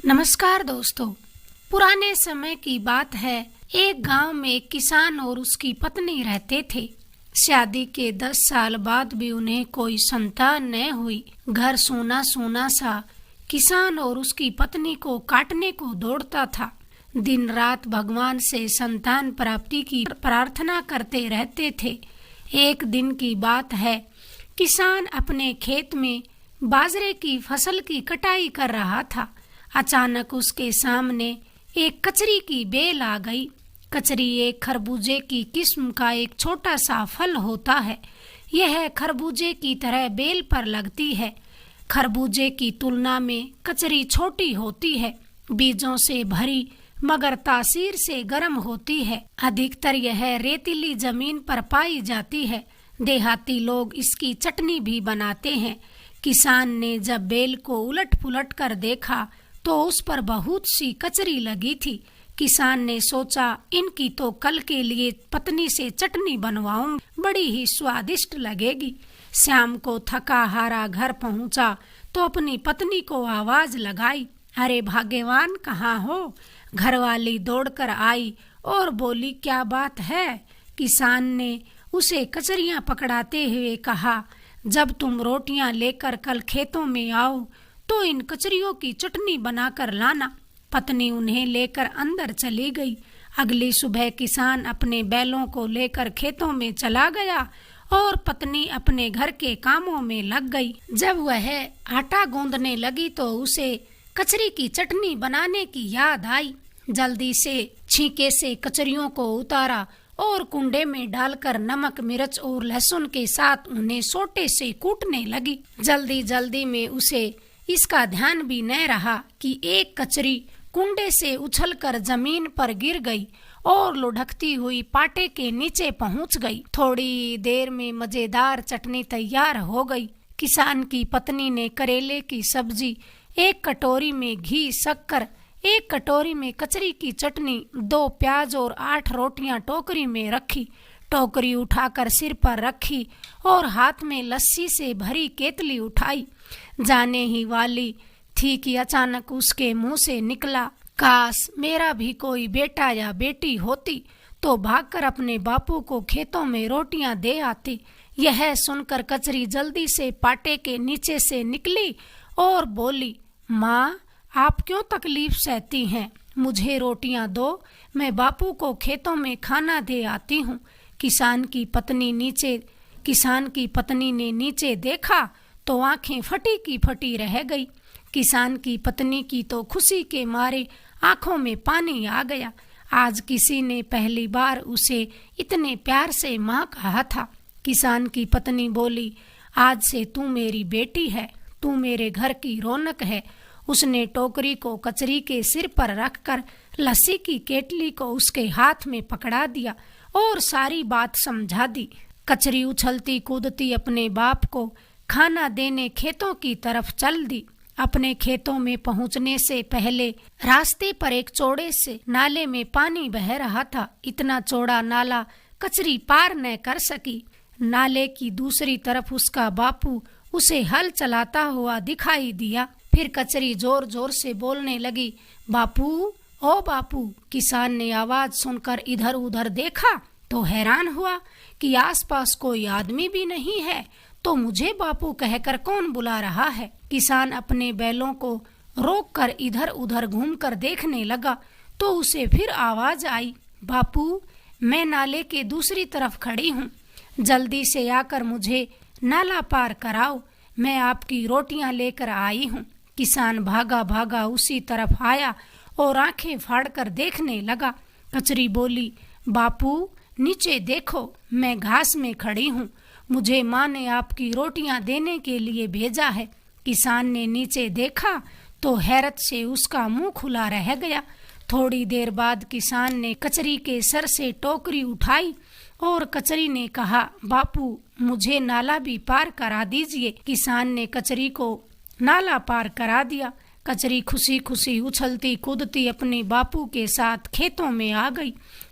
नमस्कार दोस्तों। पुराने समय की बात है। एक गांव में एक किसान और उसकी पत्नी रहते थे। शादी के 10 साल बाद भी उन्हें कोई संतान न हुई। घर सूना सूना सा। किसान और उसकी पत्नी को काटने को दौड़ता था। दिन रात भगवान से संतान प्राप्ति की प्रार्थना करते रहते थे। एक दिन की बात है, किसान अपने खेत में बाजरे की फसल की कटाई कर रहा था। अचानक उसके सामने एक कचरी की बेल आ गई। कचरी एक खरबूजे की किस्म का एक छोटा सा फल होता है। यह खरबूजे की तरह बेल पर लगती है। खरबूजे की तुलना में कचरी छोटी होती है, बीजों से भरी, मगर तासीर से गर्म होती है। अधिकतर यह रेतीली जमीन पर पाई जाती है। देहाती लोग इसकी चटनी भी बनाते हैं। किसान ने जब बेल को उलट पुलट कर देखा तो उस पर बहुत सी कचरी लगी थी। किसान ने सोचा, इनकी तो कल के लिए पत्नी से चटनी बनवाऊं, बड़ी ही स्वादिष्ट लगेगी। शाम को थका हारा घर पहुंचा तो अपनी पत्नी को आवाज लगाई, अरे भाग्यवान, कहाँ हो? घरवाली दौड़कर आई और बोली, क्या बात है? किसान ने उसे कचरियां पकड़ाते हुए कहा, जब तुम रोटियां लेकर कल खेतों में आओ तो इन कचरियों की चटनी बनाकर लाना। पत्नी उन्हें लेकर अंदर चली गई। अगली सुबह किसान अपने बैलों को लेकर खेतों में चला गया और पत्नी अपने घर के कामों में लग गई। जब वह आटा गूंदने लगी तो उसे कचरी की चटनी बनाने की याद आई। जल्दी से छींके से कचरियों को उतारा और कुंडे में डालकर नमक, मिर्च और लहसुन के साथ उन्हें सोटे से कूटने लगी। जल्दी जल्दी में उसे इसका ध्यान भी न रहा कि एक कचरी कुंडे से उछलकर जमीन पर गिर गई और लुढ़कती हुई पाटे के नीचे पहुंच गई। थोड़ी देर में मजेदार चटनी तैयार हो गई। किसान की पत्नी ने करेले की सब्जी, एक कटोरी में घी, शक्कर, एक कटोरी में कचरी की चटनी, 2 प्याज और 8 रोटियां टोकरी में रखी। टोकरी उठाकर सिर पर रखी और हाथ में लस्सी से भरी केतली उठाई। जाने ही वाली थी कि अचानक उसके मुंह से निकला, काश मेरा भी कोई बेटा या बेटी होती तो भागकर अपने बापू को खेतों में रोटियां दे आती। यह सुनकर कचरी जल्दी से पाटे के नीचे से निकली और बोली, माँ, आप क्यों तकलीफ सहती हैं? मुझे रोटियां दो, मैं बापू को खेतों में खाना दे आती हूँ। किसान की पत्नी ने नीचे देखा तो आंखें फटी की फटी रह गई। किसान की पत्नी की तो खुशी के मारे आंखों में पानी आ गया। आज किसी ने पहली बार उसे इतने प्यार से माँ कहा था। किसान की पत्नी बोली, आज से तू मेरी बेटी है, तू मेरे घर की रौनक है। उसने टोकरी को कचरी के सिर पर रखकर लस्सी की केतली को उसके हाथ में पकड़ा दिया और सारी बात समझा दी। कचरी उछलती कूदती अपने बाप को खाना देने खेतों की तरफ चल दी। अपने खेतों में पहुंचने से पहले रास्ते पर एक चौड़े से नाले में पानी बह रहा था। इतना चौड़ा नाला कचरी पार न कर सकी। नाले की दूसरी तरफ उसका बापू उसे हल चलाता हुआ दिखाई दिया। फिर कचरी जोर जोर से बोलने लगी, बापू, ओ बापू। किसान ने आवाज सुनकर इधर उधर देखा तो हैरान हुआ कि आसपास कोई आदमी भी नहीं है, तो मुझे बापू कहकर कौन बुला रहा है? किसान अपने बैलों को रोककर इधर उधर घूमकर देखने लगा तो उसे फिर आवाज आई, बापू, मैं नाले के दूसरी तरफ खड़ी हूँ, जल्दी से आकर मुझे नाला पार कराओ, मैं आपकी रोटियां लेकर आई हूँ। किसान भागा भागा उसी तरफ आया और आंखें फाड़कर देखने लगा। कचरी बोली, बापू, नीचे देखो, मैं घास में खड़ी हूँ, मुझे माँ ने आपकी रोटियां देने के लिए भेजा है। किसान ने नीचे देखा तो हैरत से उसका मुंह खुला रह गया। थोड़ी देर बाद किसान ने कचरी के सर से टोकरी उठाई और कचरी ने कहा, बापू, मुझे नाला भी पार करा दीजिए। किसान ने कचरी को नाला पार करा दिया। कचरी खुशी खुशी उछलती कूदती अपने बापू के साथ खेतों में आ गई।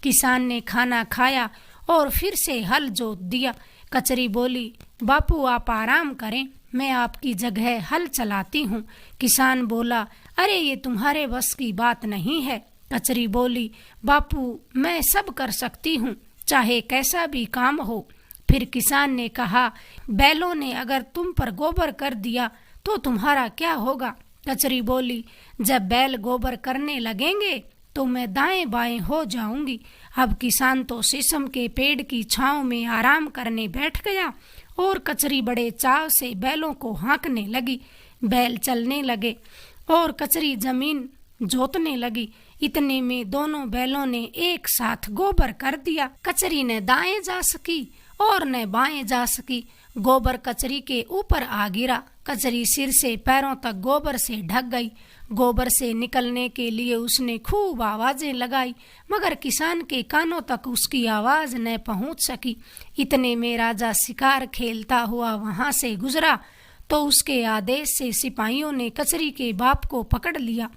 किसान ने खाना खाया और फिर से हल जोत दिया। कचरी बोली, बापू, आप आराम करें, मैं आपकी जगह हल चलाती हूँ। किसान बोला, अरे ये तुम्हारे बस की बात नहीं है। कचरी बोली, बापू मैं सब कर सकती हूँ, चाहे कैसा भी काम हो। फिर किसान ने कहा, बैलों ने अगर तुम पर गोबर कर दिया तो तुम्हारा क्या होगा? कचरी बोली, जब बैल गोबर करने लगेंगे तो मैं दाएं बाएं हो जाऊंगी। अब किसान तो शीशम के पेड़ की छांव में आराम करने बैठ गया और कचरी बड़े चाव से बैलों को हाँकने लगी। बैल चलने लगे और कचरी जमीन जोतने लगी। इतने में दोनों बैलों ने एक साथ गोबर कर दिया। कचरी न दाएं जा सकी और न बाएं जा सकी। गोबर कचरी के ऊपर आ गिरा। कचरी सिर से पैरों तक गोबर से ढक गई। गोबर से निकलने के लिए उसने खूब आवाजें लगाई, मगर किसान के कानों तक उसकी आवाज न पहुंच सकी। इतने में राजा शिकार खेलता हुआ वहां से गुजरा तो उसके आदेश से सिपाहियों ने कचरी के बाप को पकड़ लिया।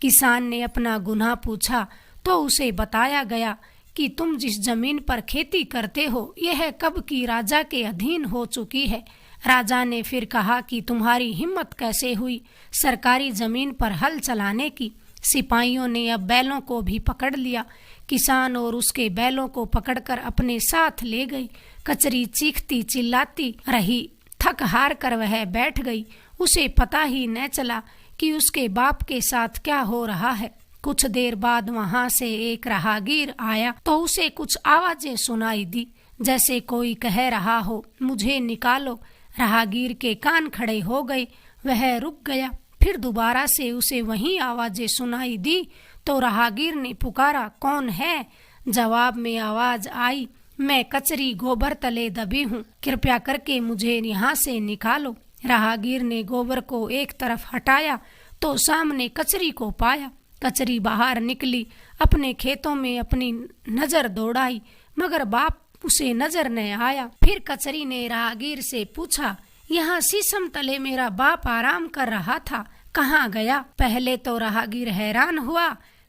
किसान ने अपना गुनाह पूछा तो उसे बताया गया कि तुम जिस जमीन पर खेती करते हो यह कब की राजा के अधीन हो चुकी है। राजा ने फिर कहा कि तुम्हारी हिम्मत कैसे हुई सरकारी जमीन पर हल चलाने की। सिपाहियों ने अब बैलों को भी पकड़ लिया। किसान और उसके बैलों को पकड़कर अपने साथ ले गए। कचरी चीखती चिल्लाती रही, थक हार कर वह बैठ गई। उसे पता ही न चला कि उसके बाप के साथ क्या हो रहा है। कुछ देर बाद वहां से एक राहगीर आया तो उसे कुछ आवाजें सुनाई दी, जैसे कोई कह रहा हो, मुझे निकालो। राहगीर के कान खड़े हो गए। वह रुक गया। फिर दोबारा से उसे वही आवाजें सुनाई दी तो राहगीर ने पुकारा, कौन है? जवाब में आवाज आई, मैं कचरी गोबर तले दबी हूँ, कृपया करके मुझे यहाँ से निकालो। राहगीर ने गोबर को एक तरफ हटाया तो सामने कचरी को पाया। कचरी बाहर निकली, अपने खेतों में अपनी नजर दौड़ाई, मगर बाप उसे नजर न आया। फिर कचरी ने राहगीर से पूछा, यहाँ शीशम तले मेरा बाप आराम कर रहा था, कहाँ गया? पहले तो राहगीर हैरान हुआ,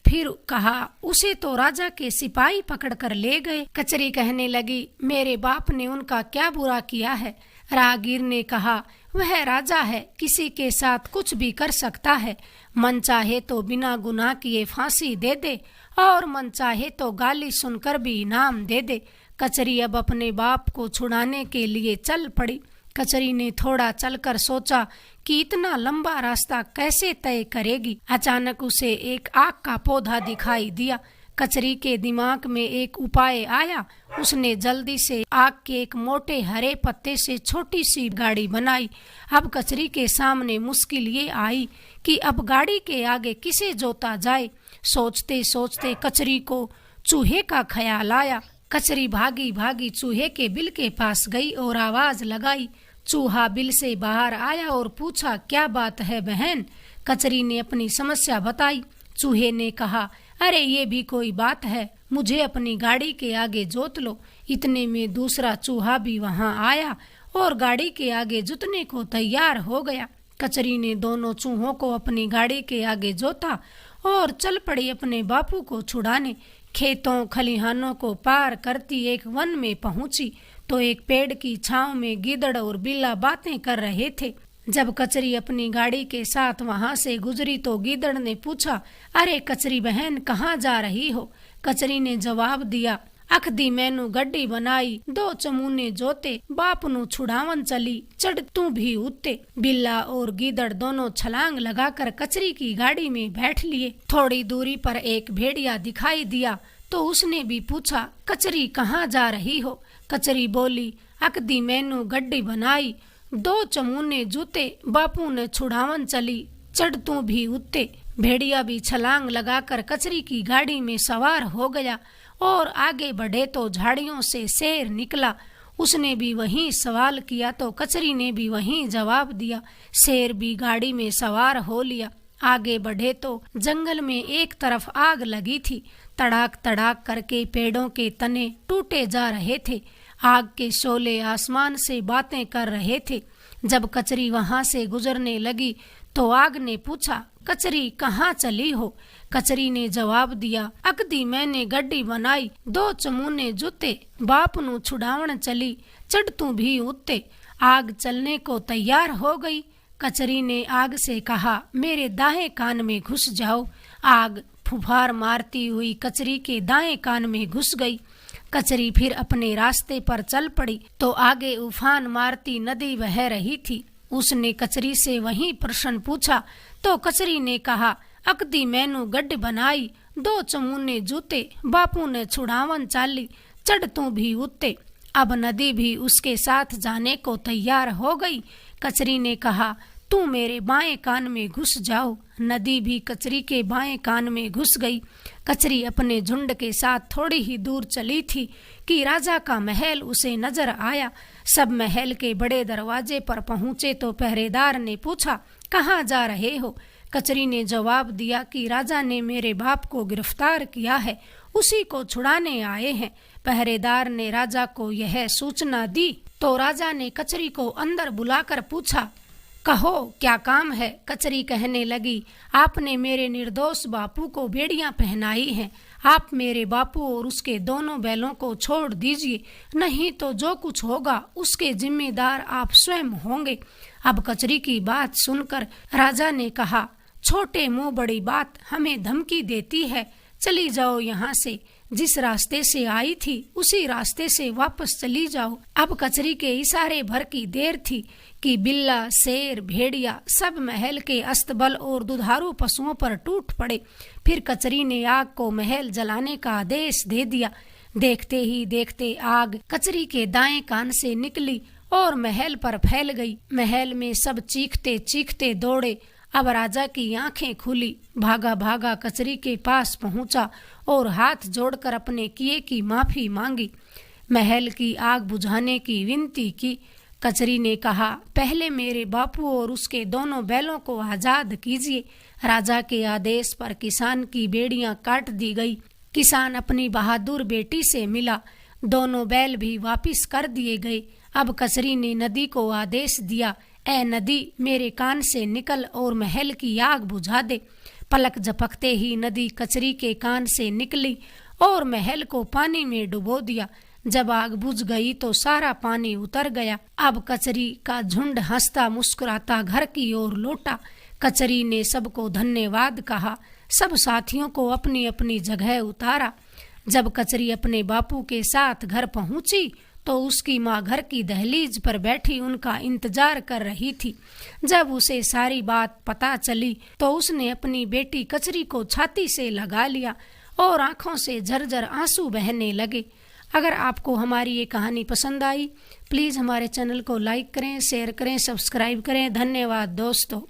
फिर कहा, उसे तो राजा के सिपाही पकड़ कर ले गए। कचरी कहने लगी, मेरे बाप ने उनका क्या बुरा किया है? राहगीर ने कहा, वह राजा है, किसी के साथ कुछ भी कर सकता है। मन चाहे तो बिना गुनाह किए फांसी दे दे और मन चाहे तो गाली सुनकर भी इनाम दे दे। कचरी अब अपने बाप को छुड़ाने के लिए चल पड़ी। कचरी ने थोड़ा चलकर सोचा कि इतना लंबा रास्ता कैसे तय करेगी। अचानक उसे एक आग का पौधा दिखाई दिया। कचरी के दिमाग में एक उपाय आया। उसने जल्दी से आग के एक मोटे हरे पत्ते से छोटी सी गाड़ी बनाई। अब कचरी के सामने मुश्किल ये आई कि अब गाड़ी के आगे किसे जोता जाए। सोचते सोचते कचरी को चूहे का ख्याल आया। कचरी भागी भागी चूहे के बिल के पास गई और आवाज लगाई। चूहा बिल से बाहर आया और पूछा, क्या बात है बहन? कचरी ने अपनी समस्या बताई। चूहे ने कहा, अरे ये भी कोई बात है, मुझे अपनी गाड़ी के आगे जोत लो। इतने में दूसरा चूहा भी वहां आया और गाड़ी के आगे जुतने को तैयार हो गया। कचरी ने दोनों चूहों को अपनी गाड़ी के आगे जोता और चल पड़ी अपने बापू को छुड़ाने। खेतों खलिहानों को पार करती एक वन में पहुंची तो एक पेड़ की छांव में गीदड़ और बिल्ला बातें कर रहे थे। जब कचरी अपनी गाड़ी के साथ वहां से गुजरी तो गीदड़ ने पूछा, अरे कचरी बहन कहाँ जा रही हो? कचरी ने जवाब दिया, अखदी मैनू गड्डी बनाई, दो चमूने जोते, बाप नू छुड़ावन चली, चढ़ तू भी उत्ते। बिल्ला और गीदड़ दोनों छलांग लगाकर कचरी की गाड़ी में बैठ लिए। थोड़ी दूरी पर एक भेड़िया दिखाई दिया तो उसने भी पूछा, कचरी कहाँ जा रही हो? कचरी बोली, अकदी मैनू गड्डी बनाई, दो चमूने जूते, बापू ने छुड़ावन चली, चढ़ तू भी उत्ते। भेड़िया भी छलांग लगाकर कचरी की गाड़ी में सवार हो गया और आगे बढ़े तो झाड़ियों से शेर निकला। उसने भी वहीं सवाल किया तो कचरी ने भी वहीं जवाब दिया। शेर भी गाड़ी में सवार हो लिया। आगे बढ़े तो जंगल में एक तरफ आग लगी थी। तड़ाक तड़ाक करके पेड़ों के तने टूटे जा रहे थे। आग के शोले आसमान से बातें कर रहे थे। जब कचरी वहां से गुजरने लगी तो आग ने पूछा, कचरी कहाँ चली हो? कचरी ने जवाब दिया, अकदी मैंने गड्डी बनाई, दो चमूने जूते, बाप नू छुड़ावन चली, चढ़ तू भी उत्ते। आग चलने को तैयार हो गई। कचरी ने आग से कहा, मेरे दाएं कान में घुस जाओ। आग फुफार मारती हुई कचरी के दाएं कान में घुस गई। कचरी फिर अपने रास्ते पर चल पड़ी तो आगे उफान मारती नदी बह रही थी। उसने कचरी से वही प्रश्न पूछा तो कचरी ने कहा, अकदी मैनू गड्ढ बनाई, 2 चमूने जूते, बापू ने छुड़ावन चाली, चढ़ तू भी उत्ते। अब नदी भी उसके साथ जाने को तैयार हो गई। कचरी ने कहा, तू मेरे बाएं कान में घुस जाओ। नदी भी कचरी के बाएं कान में घुस गई। कचरी अपने झुंड के साथ थोड़ी ही दूर चली थी कि राजा का महल उसे नजर आया। सब महल के बड़े दरवाजे पर पहुंचे तो पहरेदार ने पूछा, कहाँ जा रहे हो? कचरी ने जवाब दिया कि राजा ने मेरे बाप को गिरफ्तार किया है, उसी को छुड़ाने आए हैं। पहरेदार ने राजा को यह सूचना दी तो राजा ने कचरी को अंदर बुलाकर पूछा, कहो क्या काम है? कचरी कहने लगी, आपने मेरे निर्दोष बापू को बेड़ियां पहनाई हैं। आप मेरे बापू और उसके दोनों बैलों को छोड़ दीजिए, नहीं तो जो कुछ होगा उसके जिम्मेदार आप स्वयं होंगे। अब कचरी की बात सुनकर राजा ने कहा, छोटे मुंह बड़ी बात, हमें धमकी देती है, चली जाओ यहाँ से। जिस रास्ते से आई थी उसी रास्ते से वापस चली जाओ। अब कचरी के इशारे भर की देर थी कि बिल्ला, शेर, भेड़िया सब महल के अस्तबल और दुधारू पशुओं पर टूट पड़े। फिर कचरी ने आग को महल जलाने का आदेश दे दिया। देखते ही देखते आग कचरी के दाएं कान से निकली और महल पर फैल गई। महल में सब चीखते चीखते दौड़े। अब राजा की आंखें खुली, भागा भागा कचरी के पास पहुंचा और हाथ जोड़कर अपने किए की माफी मांगी। महल की आग बुझाने की विनती की। कचरी ने कहा, पहले मेरे बापू और उसके दोनों बैलों को आजाद कीजिए। राजा के आदेश पर किसान की बेड़ियां काट दी गई। किसान अपनी बहादुर बेटी से मिला, दोनों बैल भी वापिस कर दिए गए। अब कचरी ने नदी को आदेश दिया, ए नदी, मेरे कान से निकल और महल की आग बुझा दे। पलक झपकते ही नदी कचरी के कान से निकली और महल को पानी में डुबो दिया। जब आग बुझ गई तो सारा पानी उतर गया। अब कचरी का झुंड हंसता मुस्कुराता घर की ओर लौटा। कचरी ने सबको धन्यवाद कहा, सब साथियों को अपनी अपनी जगह उतारा। जब कचरी अपने बापू के साथ घर पहुंची तो उसकी माँ घर की दहलीज पर बैठी उनका इंतजार कर रही थी। जब उसे सारी बात पता चली तो उसने अपनी बेटी कचरी को छाती से लगा लिया और आंखों से झरझर आंसू बहने लगे। अगर आपको हमारी ये कहानी पसंद आई, प्लीज़ हमारे चैनल को लाइक करें, शेयर करें, सब्सक्राइब करें। धन्यवाद दोस्तों।